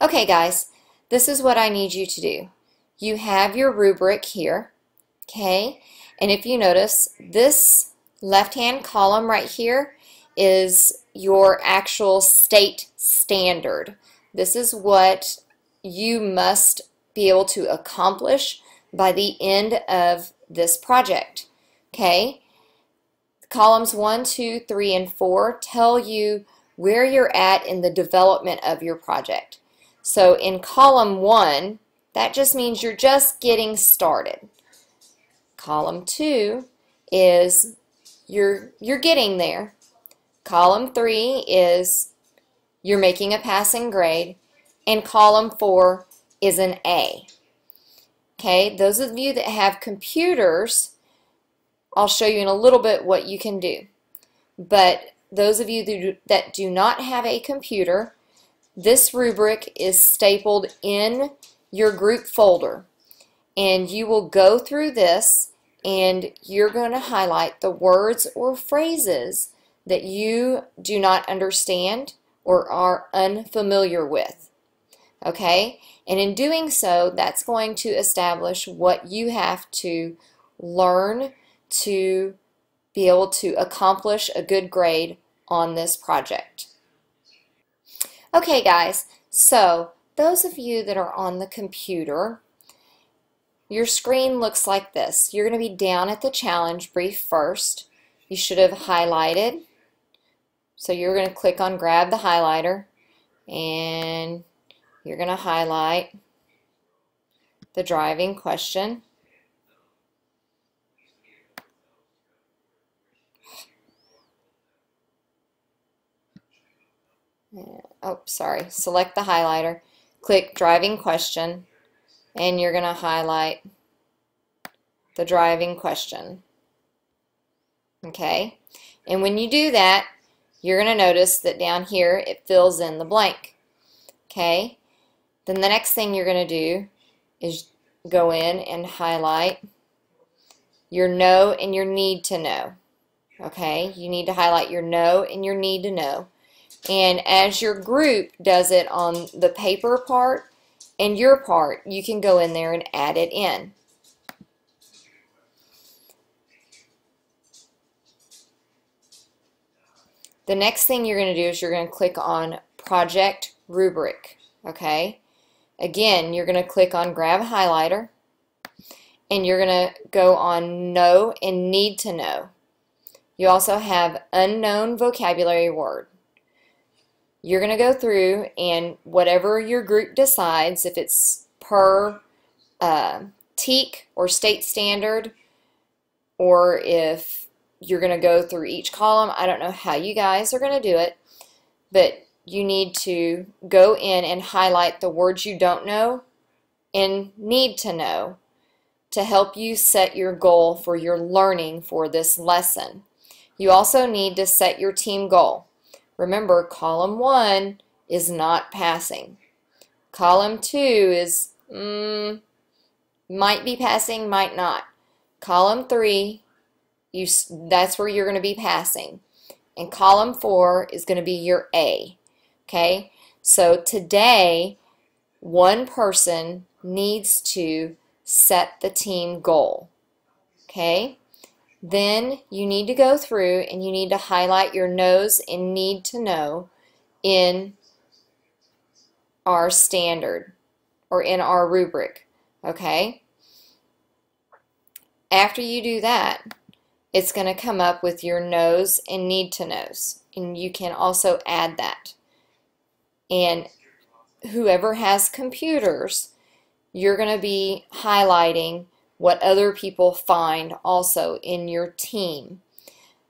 Okay guys, this is what I need you to do. You have your rubric here, okay? And if you notice, this left-hand column right here is your actual state standard. This is what you must be able to accomplish by the end of this project, okay? Columns 1, 2, 3, and 4 tell you where you're at in the development of your project. So in column 1, that just means you're just getting started. Column 2 is you're getting there. Column 3 is you're making a passing grade. And column 4 is an A. Okay, those of you that have computers, I'll show you in a little bit what you can do. But those of you that do not have a computer, this rubric is stapled in your group folder. And you will go through this and you're going to highlight the words or phrases that you do not understand or are unfamiliar with. Okay? And in doing so, that's going to establish what you have to learn to be able to accomplish a good grade on this project. Okay guys, so those of you that are on the computer, your screen looks like this. You're going to be down at the challenge brief first. You should have highlighted. So you're going to click on grab the highlighter and you're going to highlight the driving question. Oh, sorry. Select the highlighter. Click driving question and you're going to highlight the driving question. Okay? And when you do that, you're going to notice that down here it fills in the blank. Okay? Then the next thing you're going to do is go in and highlight your know and your need to know. Okay? You need to highlight your know and your need to know. And as your group does it on the paper part and your part, you can go in there and add it in. The next thing you're going to do is you're going to click on Project Rubric. Okay? Again, you're going to click on Grab Highlighter and you're going to go on Know and Need to Know. You also have Unknown Vocabulary Word. You're going to go through and whatever your group decides, if it's per TEK or state standard, or if you're going to go through each column, I don't know how you guys are going to do it, but you need to go in and highlight the words you don't know and need to know to help you set your goal for your learning for this lesson. You also need to set your team goal. Remember, column 1 is not passing. Column 2 is might be passing, might not. Column 3, that's where you're going to be passing. And column 4 is going to be your A. Okay? So today, one person needs to set the team goal. Okay? Then you need to go through and you need to highlight your knows and need to know in our standard or in our rubric. Okay? After you do that, it's going to come up with your knows and need to knows. And you can also add that. And whoever has computers, you're going to be highlighting what other people find also in your team.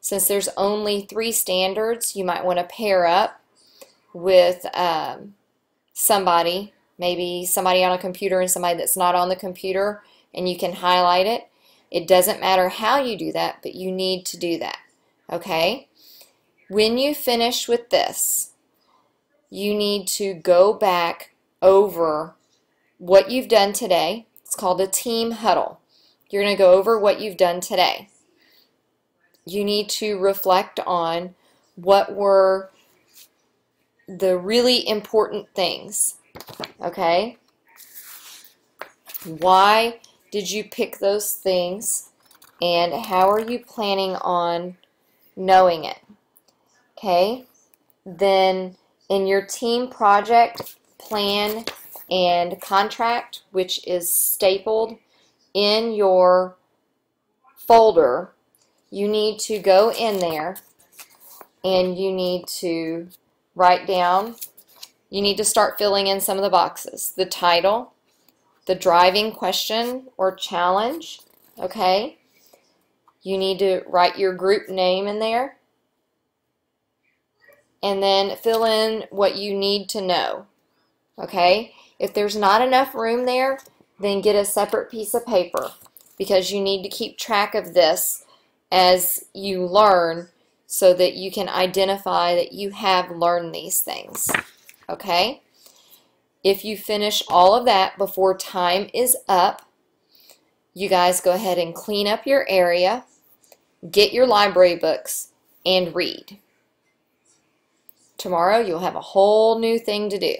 Since there's only 3 standards, you might want to pair up with somebody, maybe somebody on a computer and somebody that's not on the computer, and you can highlight it. It doesn't matter how you do that, but you need to do that. Okay? When you finish with this, you need to go back over what you've done today. It's called a team huddle. You're going to go over what you've done today. You need to reflect on what were the really important things. Okay? Why did you pick those things, and how are you planning on knowing it? Okay? Then in your team project plan and contract, which is stapled in your folder, you need to go in there and you need to write down, you need to start filling in some of the boxes. The title, the driving question or challenge, okay? You need to write your group name in there, and then fill in what you need to know, okay? If there's not enough room there, then get a separate piece of paper, because you need to keep track of this as you learn so that you can identify that you have learned these things, okay? If you finish all of that before time is up, you guys go ahead and clean up your area, get your library books, and read. Tomorrow you'll have a whole new thing to do.